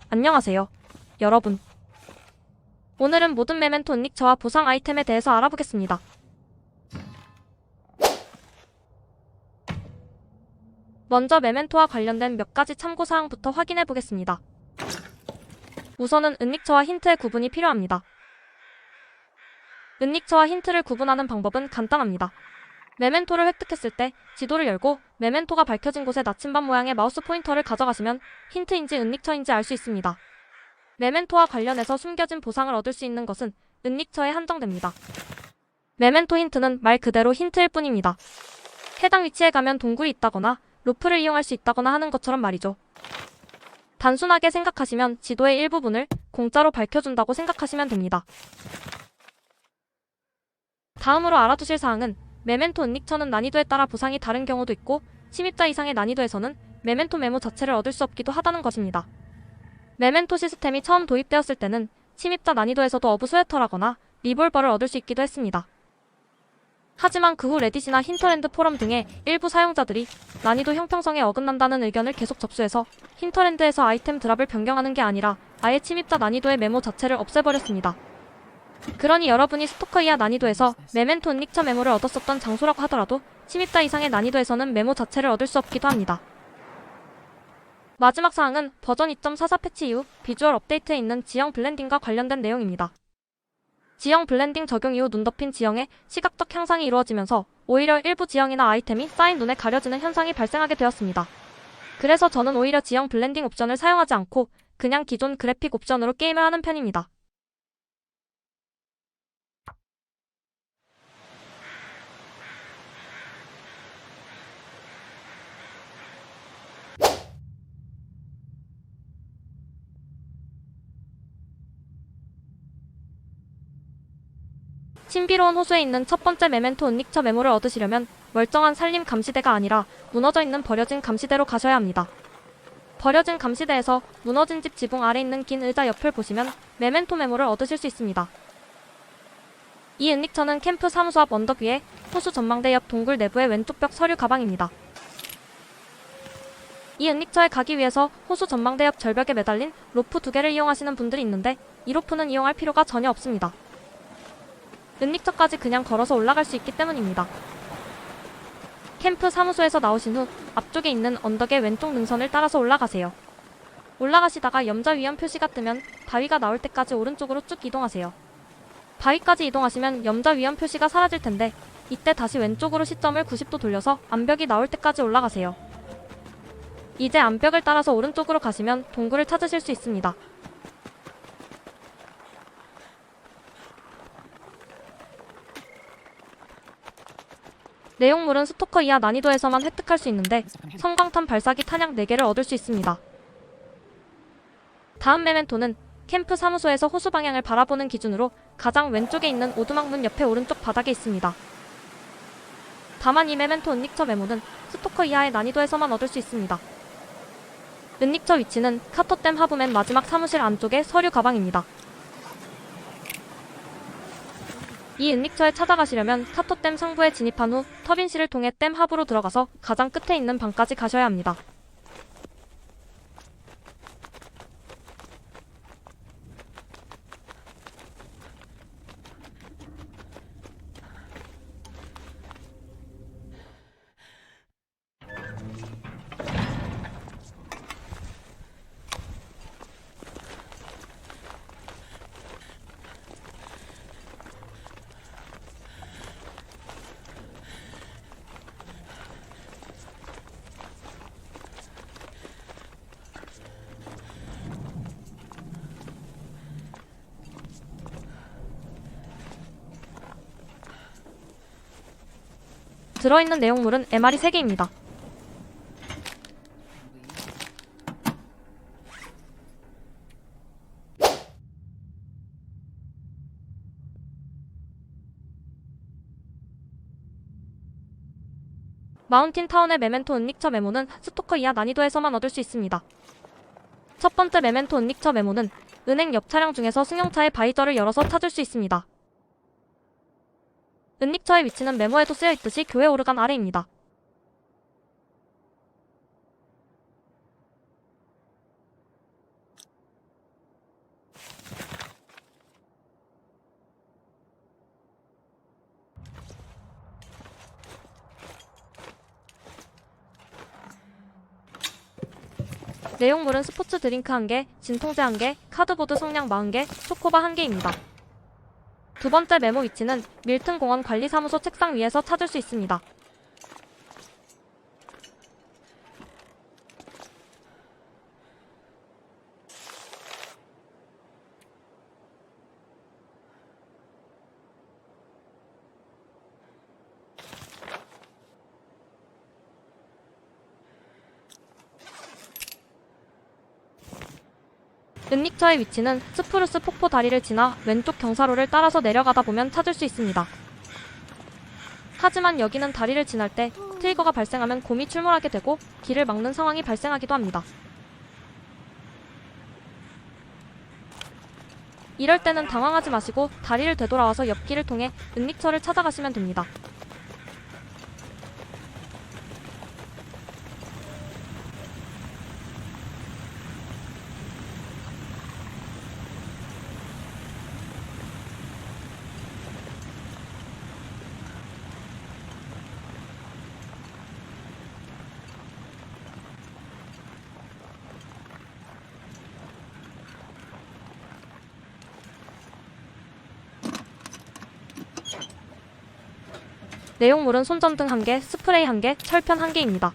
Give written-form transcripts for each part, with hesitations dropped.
안녕하세요, 여러분. 오늘은 모든 메멘토 은닉처와 보상 아이템에 대해서 알아보겠습니다. 먼저 메멘토와 관련된 몇 가지 참고사항부터 확인해 보겠습니다. 우선은 은닉처와 힌트의 구분이 필요합니다. 은닉처와 힌트를 구분하는 방법은 간단합니다. 메멘토를 획득했을 때 지도를 열고 메멘토가 밝혀진 곳에 나침반 모양의 마우스 포인터를 가져가시면 힌트인지 은닉처인지 알 수 있습니다. 메멘토와 관련해서 숨겨진 보상을 얻을 수 있는 것은 은닉처에 한정됩니다. 메멘토 힌트는 말 그대로 힌트일 뿐입니다. 해당 위치에 가면 동굴이 있다거나 로프를 이용할 수 있다거나 하는 것처럼 말이죠. 단순하게 생각하시면 지도의 일부분을 공짜로 밝혀준다고 생각하시면 됩니다. 다음으로 알아두실 사항은 메멘토 은닉처는 난이도에 따라 보상이 다른 경우도 있고 침입자 이상의 난이도에서는 메멘토 메모 자체를 얻을 수 없기도 하다는 것입니다. 메멘토 시스템이 처음 도입되었을 때는 침입자 난이도에서도 어부 스웨터라거나 리볼버를 얻을 수 있기도 했습니다. 하지만 그 후 레딧이나 힌터랜드 포럼 등의 일부 사용자들이 난이도 형평성에 어긋난다는 의견을 계속 접수해서 힌터랜드에서 아이템 드랍을 변경하는 게 아니라 아예 침입자 난이도의 메모 자체를 없애버렸습니다. 그러니 여러분이 스토커 이하 난이도에서 메멘토 은닉처 메모를 얻었었던 장소라고 하더라도 침입자 이상의 난이도에서는 메모 자체를 얻을 수 없기도 합니다. 마지막 사항은 버전 2.44 패치 이후 비주얼 업데이트에 있는 지형 블렌딩과 관련된 내용입니다. 지형 블렌딩 적용 이후 눈 덮인 지형의 시각적 향상이 이루어지면서 오히려 일부 지형이나 아이템이 쌓인 눈에 가려지는 현상이 발생하게 되었습니다. 그래서 저는 오히려 지형 블렌딩 옵션을 사용하지 않고 그냥 기존 그래픽 옵션으로 게임을 하는 편입니다. 신비로운 호수에 있는 첫 번째 메멘토 은닉처 메모를 얻으시려면 멀쩡한 산림 감시대가 아니라 무너져 있는 버려진 감시대로 가셔야 합니다. 버려진 감시대에서 무너진 집 지붕 아래 있는 긴 의자 옆을 보시면 메멘토 메모를 얻으실 수 있습니다. 이 은닉처는 캠프 사무소 앞 언덕 위에 호수 전망대 옆 동굴 내부의 왼쪽 벽 서류 가방입니다. 이 은닉처에 가기 위해서 호수 전망대 옆 절벽에 매달린 로프 2개를 이용하시는 분들이 있는데 이 로프는 이용할 필요가 전혀 없습니다. 은닉처까지 그냥 걸어서 올라갈 수 있기 때문입니다. 캠프 사무소에서 나오신 후 앞쪽에 있는 언덕의 왼쪽 능선을 따라서 올라가세요. 올라가시다가 염자 위험 표시가 뜨면 바위가 나올 때까지 오른쪽으로 쭉 이동하세요. 바위까지 이동하시면 염자 위험 표시가 사라질 텐데 이때 다시 왼쪽으로 시점을 90도 돌려서 암벽이 나올 때까지 올라가세요. 이제 암벽을 따라서 오른쪽으로 가시면 동굴을 찾으실 수 있습니다. 내용물은 스토커 이하 난이도에서만 획득할 수 있는데 성광탄 발사기 탄약 4개를 얻을 수 있습니다. 다음 메멘토는 캠프 사무소에서 호수 방향을 바라보는 기준으로 가장 왼쪽에 있는 오두막 문 옆에 오른쪽 바닥에 있습니다. 다만 이 메멘토 은닉처 메모는 스토커 이하의 난이도에서만 얻을 수 있습니다. 은닉처 위치는 카토댐 하부 맨 마지막 사무실 안쪽의 서류 가방입니다. 이 은닉처에 찾아가시려면 카토댐 상부에 진입한 후 터빈실을 통해 댐 하부로 들어가서 가장 끝에 있는 방까지 가셔야 합니다. 들어있는 내용물은 MR이 3개입니다. 마운틴 타운의 메멘토 은닉처 메모는 스토커 이하 난이도에서만 얻을 수 있습니다. 첫 번째 메멘토 은닉처 메모는 은행 옆 차량 중에서 승용차의 바이저를 열어서 찾을 수 있습니다. 은닉처의 위치는 메모에도 쓰여있듯이 교회 오르간 아래입니다. 내용물은 스포츠 드링크 1개, 진통제 1개, 카드보드 성냥 40개, 초코바 1개입니다. 두 번째 메모 위치는 밀튼 공원 관리사무소 책상 위에서 찾을 수 있습니다. 은닉처의 위치는 스프루스 폭포 다리를 지나 왼쪽 경사로를 따라서 내려가다 보면 찾을 수 있습니다. 하지만 여기는 다리를 지날 때 트리거가 발생하면 곰이 출몰하게 되고 길을 막는 상황이 발생하기도 합니다. 이럴 때는 당황하지 마시고 다리를 되돌아와서 옆길을 통해 은닉처를 찾아가시면 됩니다. 내용물은 손전등 1개, 스프레이 1개, 철편 1개입니다.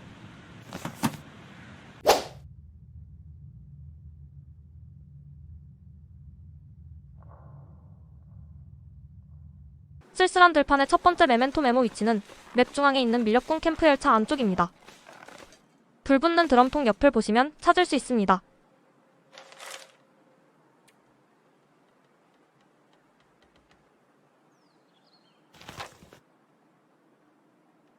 쓸쓸한 들판의 첫 번째 메멘토 메모 위치는 맵 중앙에 있는 밀렵군 캠프 열차 안쪽입니다. 불붙는 드럼통 옆을 보시면 찾을 수 있습니다.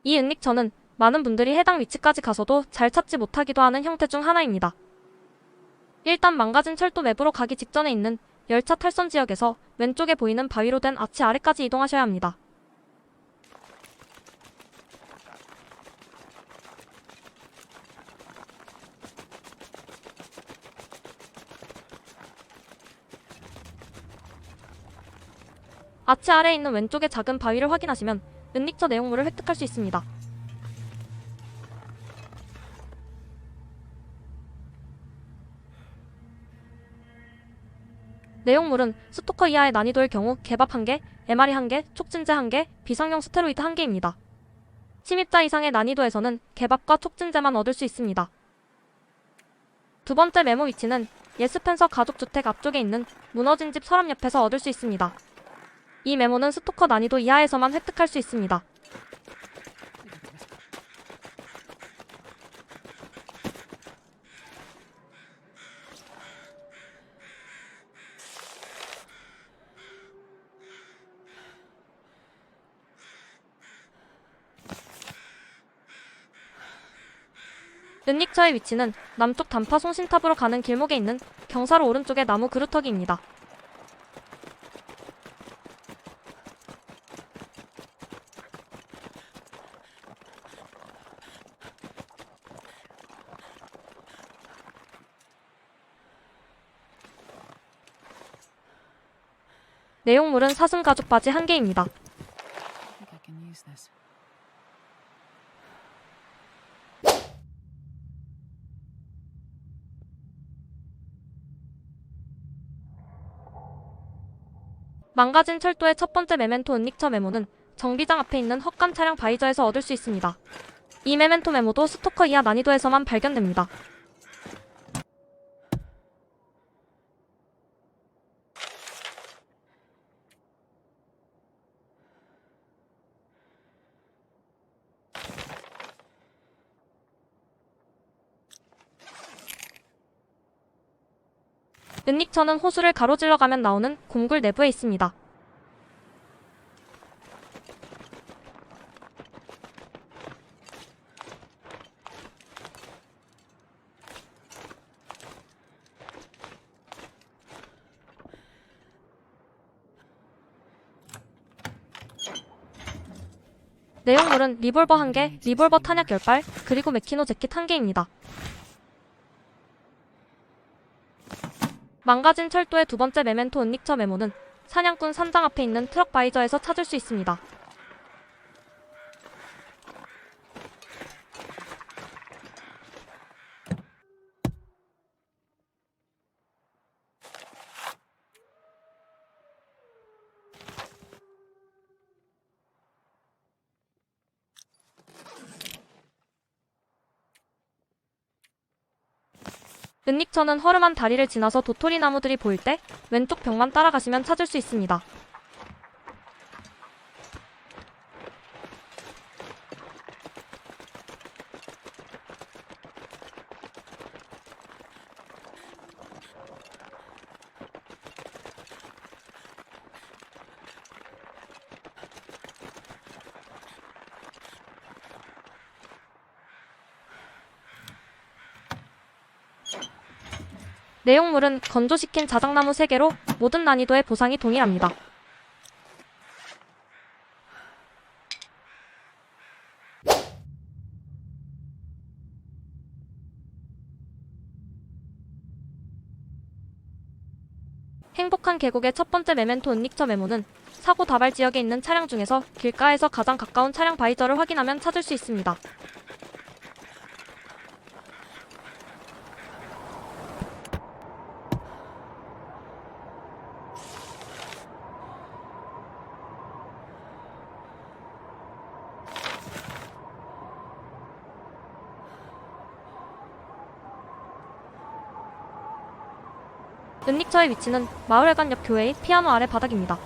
이 은닉처는 많은 분들이 해당 위치까지 가서도 잘 찾지 못하기도 하는 형태 중 하나입니다. 일단 망가진 철도 맵으로 가기 직전에 있는 열차 탈선 지역에서 왼쪽에 보이는 바위로 된 아치 아래까지 이동하셔야 합니다. 아치 아래에 있는 왼쪽의 작은 바위를 확인하시면 은닉처 내용물을 획득할 수 있습니다. 내용물은 스토커 이하의 난이도일 경우 개밥 1개, MRE 1개, 촉진제 1개, 비상용 스테로이드 1개입니다. 침입자 이상의 난이도에서는 개밥과 촉진제만 얻을 수 있습니다. 두 번째 메모 위치는 예스펜서 가족주택 앞쪽에 있는 무너진 집 서랍 옆에서 얻을 수 있습니다. 이 메모는 스토커 난이도 이하에서만 획득할 수 있습니다. 은닉처의 위치는 남쪽 단파 송신탑으로 가는 길목에 있는 경사로 오른쪽의 나무 그루터기입니다. 내용물은 사슴 가죽 바지 1개입니다. 망가진 철도의 첫 번째 메멘토 은닉처 메모는 정비장 앞에 있는 헛간 차량 바이저에서 얻을 수 있습니다. 이 메멘토 메모도 스토커 이하 난이도에서만 발견됩니다. 은닉처는 호수를 가로질러 가면 나오는 곰굴 내부에 있습니다. 내용물은 리볼버 1개, 리볼버 탄약 10발, 그리고 메키노 재킷 1개입니다. 망가진 철도의 두 번째 메멘토 은닉처 메모는 사냥꾼 산장 앞에 있는 트럭 바이저에서 찾을 수 있습니다. 은닉처는 허름한 다리를 지나서 도토리 나무들이 보일 때 왼쪽 벽만 따라가시면 찾을 수 있습니다. 내용물은 건조시킨 자작나무 3개로 모든 난이도의 보상이 동일합니다. 행복한 계곡의 첫 번째 메멘토 은닉처 메모는 사고 다발 지역에 있는 차량 중에서 길가에서 가장 가까운 차량 바이저를 확인하면 찾을 수 있습니다. 은닉처의 위치는 마을회관 옆 교회의 피아노 아래 바닥입니다.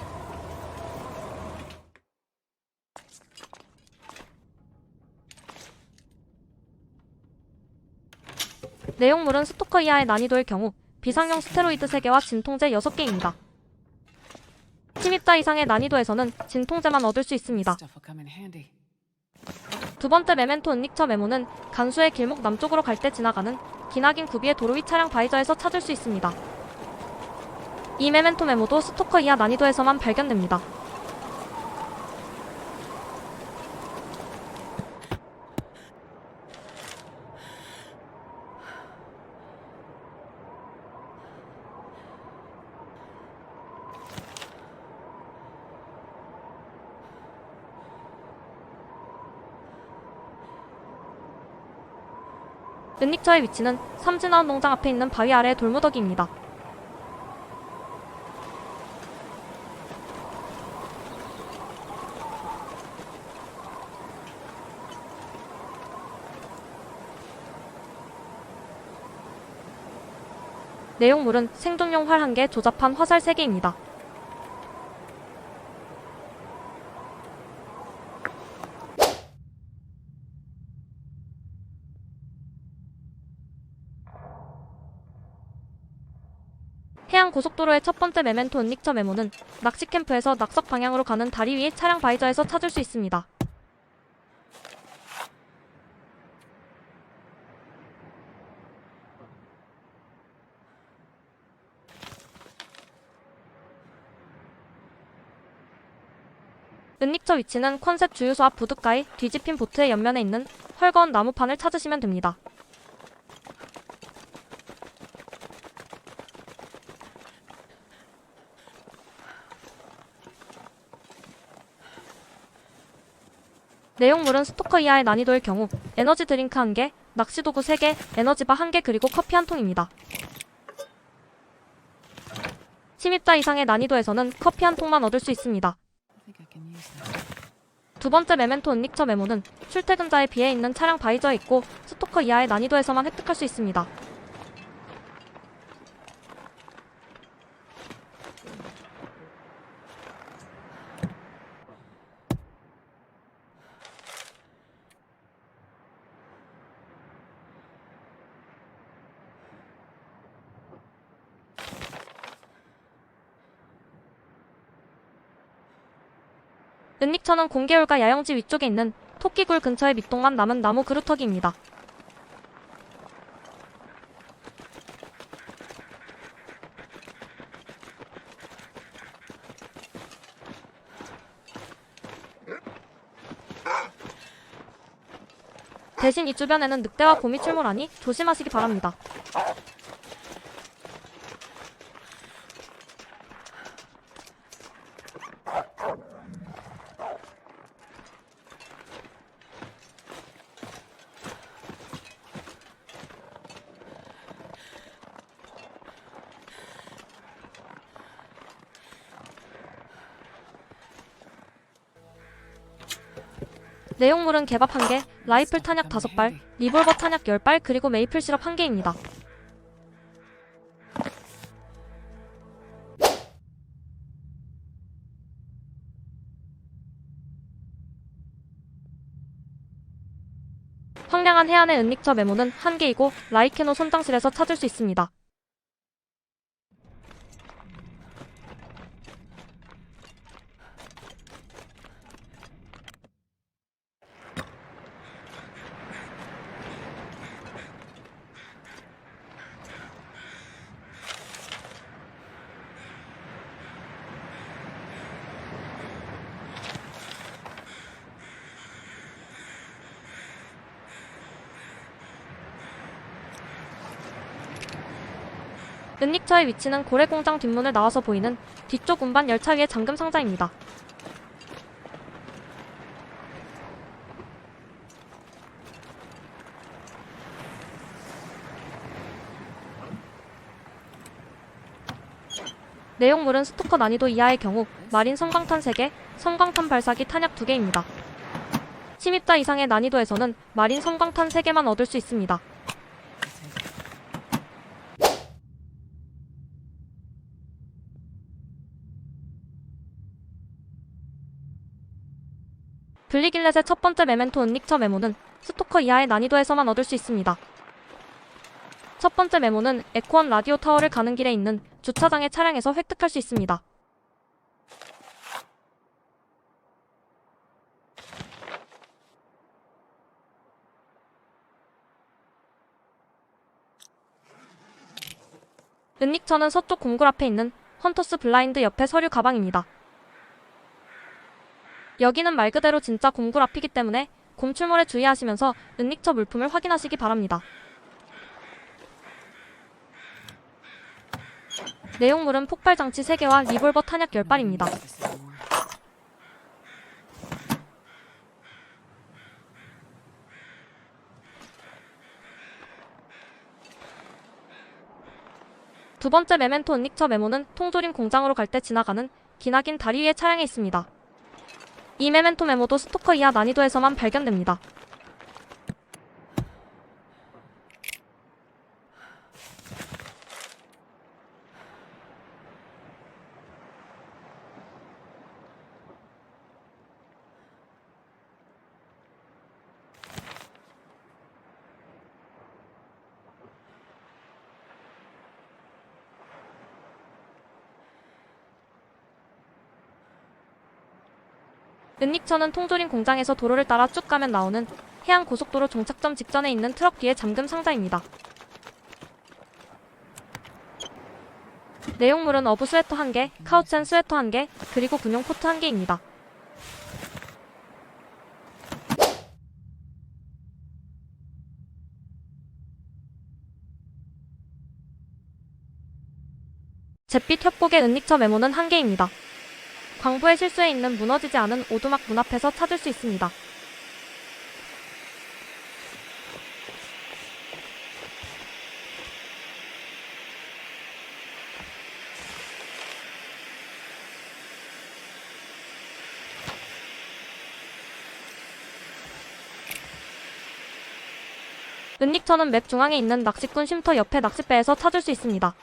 내용물은 스토커 이하의 난이도일 경우 비상용 스테로이드 3개와 진통제 6개입니다. 침입자 이상의 난이도에서는 진통제만 얻을 수 있습니다. 두 번째 메멘토 은닉처 메모는 간수의 길목 남쪽으로 갈 때 지나가는 기나긴 구비의 도로 위 차량 바이저에서 찾을 수 있습니다. 이 메멘토 메모도 스토커 이하 난이도에서만 발견됩니다. 은닉처의 위치는 삼진아웃 농장 앞에 있는 바위 아래의 돌무더기입니다. 내용물은 생존용 활 1개, 조잡한 화살 3개입니다. 해안고속도로의 첫 번째 메멘토 은닉처 메모는 낚시캠프에서 낙석 방향으로 가는 다리 위의 차량 바이저에서 찾을 수 있습니다. 은닉처 위치는 컨셉 주유소 앞 부둣가의 뒤집힌 보트의 옆면에 있는 헐거운 나무판을 찾으시면 됩니다. 내용물은 스토커 이하의 난이도일 경우 에너지 드링크 1개, 낚시도구 3개, 에너지바 1개 그리고 커피 1통입니다. 침입자 이상의 난이도에서는 커피 1통만 얻을 수 있습니다. 두 번째 메멘토 은닉처 메모는 출퇴근자에 비해 있는 차량 바이저에 있고 스토커 이하의 난이도에서만 획득할 수 있습니다. 은닉처는 공개울가 야영지 위쪽에 있는 토끼굴 근처의 밑동만 남은 나무 그루터기입니다. 대신 이 주변에는 늑대와 곰이 출몰하니 조심하시기 바랍니다. 내용물은 개밥 1개, 라이플 탄약 5발, 리볼버 탄약 10발, 그리고 메이플 시럽 1개입니다. 선량한 해안의 은닉처 메모는 한개이고 라이케노 선장실에서 찾을 수 있습니다. 은닉처의 위치는 고래공장 뒷문을 나와서 보이는 뒤쪽 운반 열차 위의 잠금 상자입니다. 내용물은 스토커 난이도 이하의 경우 마린 섬광탄 3개, 섬광탄 발사기 탄약 2개입니다. 침입자 이상의 난이도에서는 마린 섬광탄 3개만 얻을 수 있습니다. 블리길렛의 첫 번째 메멘토 은닉처 메모는 스토커 이하의 난이도에서만 얻을 수 있습니다. 첫 번째 메모는 에코원 라디오 타워를 가는 길에 있는 주차장의 차량에서 획득할 수 있습니다. 은닉처는 서쪽 공굴 앞에 있는 헌터스 블라인드 옆에 서류 가방입니다. 여기는 말 그대로 진짜 공굴 앞이기 때문에 곰출몰에 주의하시면서 은닉처 물품을 확인하시기 바랍니다. 내용물은 폭발장치 3개와 리볼버 탄약 10발입니다. 두 번째 메멘토 은닉처 메모는 통조림 공장으로 갈 때 지나가는 기나긴 다리 위의 차량에 있습니다. 이 메멘토 메모도 스토커 이하 난이도에서만 발견됩니다. 은닉처는 통조림 공장에서 도로를 따라 쭉 가면 나오는 해안 고속도로 종착점 직전에 있는 트럭 뒤의 잠금 상자입니다. 내용물은 어부 스웨터 1개, 카우첸 스웨터 1개, 그리고 군용 코트 1개입니다. 잿빛 협곡의 은닉처 메모는 1개입니다. 광부의 실수에 있는 무너지지 않은 오두막 문 앞에서 찾을 수 있습니다. 은닉처는 맵 중앙에 있는 낚시꾼 쉼터 옆에 낚싯배에서 찾을 수 있습니다.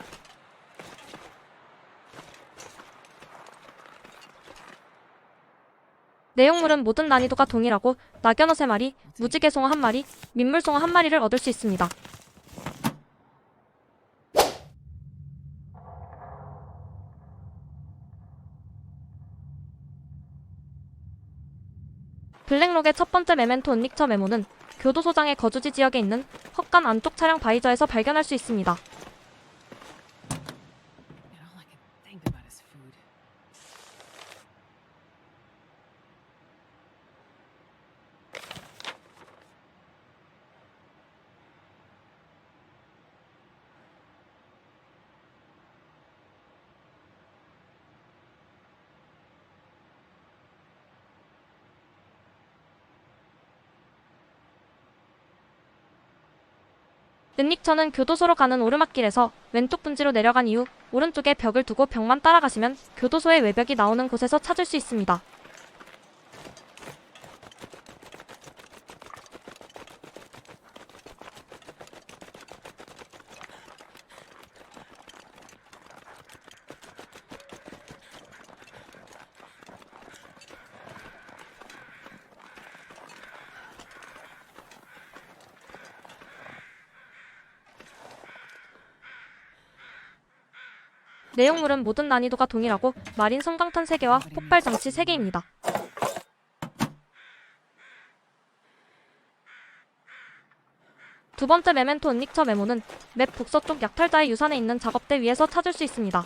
내용물은 모든 난이도가 동일하고 낙연어 3마리, 무지개송어 1마리, 민물송어 1마리를 얻을 수 있습니다. 블랙록의 첫 번째 메멘토 은닉처 메모는 교도소장의 거주지 지역에 있는 헛간 안쪽 차량 바이저에서 발견할 수 있습니다. 은닉처는 교도소로 가는 오르막길에서 왼쪽 분지로 내려간 이후 오른쪽에 벽을 두고 벽만 따라가시면 교도소의 외벽이 나오는 곳에서 찾을 수 있습니다. 내용물은 모든 난이도가 동일하고 마린 섬광탄 3개와 폭발 장치 3개입니다. 두 번째 메멘토 은닉처 메모는 맵 북서쪽 약탈자의 유산에 있는 작업대 위에서 찾을 수 있습니다.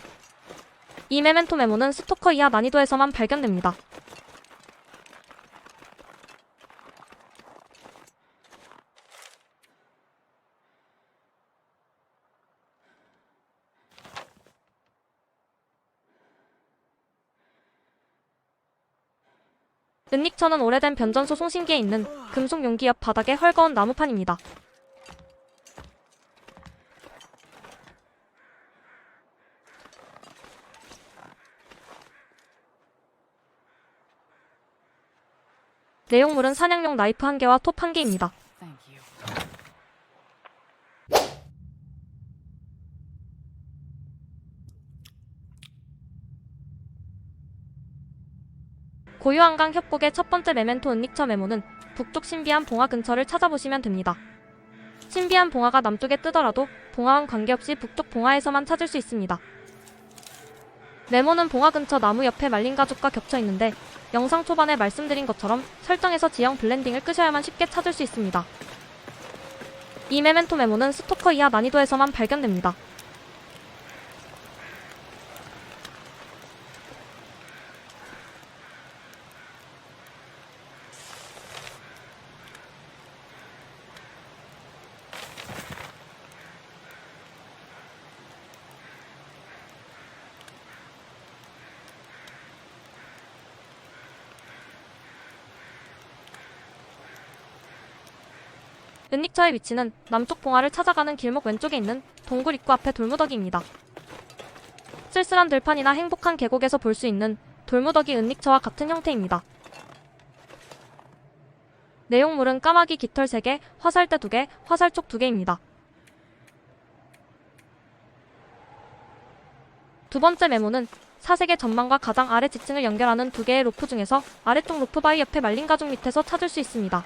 이 메멘토 메모는 스토커 이하 난이도에서만 발견됩니다. 은닉처는 오래된 변전소 송신기에 있는 금속 용기 옆 바닥에 헐거운 나무판입니다. 내용물은 사냥용 나이프 1개와 톱 1개입니다. 고유한강 협곡의 첫 번째 메멘토 은닉처 메모는 북쪽 신비한 봉화 근처를 찾아보시면 됩니다. 신비한 봉화가 남쪽에 뜨더라도 봉화와 관계없이 북쪽 봉화에서만 찾을 수 있습니다. 메모는 봉화 근처 나무 옆에 말린 가죽과 겹쳐 있는데 영상 초반에 말씀드린 것처럼 설정에서 지형 블렌딩을 끄셔야만 쉽게 찾을 수 있습니다. 이 메멘토 메모는 스토커 이하 난이도에서만 발견됩니다. 은닉처의 위치는 남쪽 봉화를 찾아가는 길목 왼쪽에 있는 동굴 입구 앞의 돌무더기입니다. 쓸쓸한 들판이나 행복한 계곡에서 볼 수 있는 돌무더기 은닉처와 같은 형태입니다. 내용물은 까마귀 깃털 3개, 화살대 2개, 화살촉 2개입니다. 두 번째 메모는 사색의 전망과 가장 아래 지층을 연결하는 2개의 로프 중에서 아래쪽 로프 바위 옆에 말린 가죽 밑에서 찾을 수 있습니다.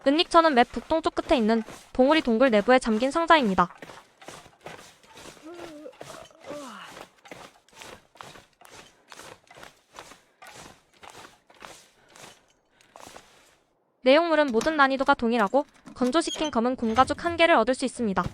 은닉처는 맵 북동쪽 끝에 있는 봉우리 동굴 내부에 잠긴 상자입니다. 내용물은 모든 난이도가 동일하고 건조시킨 검은 곰가죽 1개를 얻을 수 있습니다.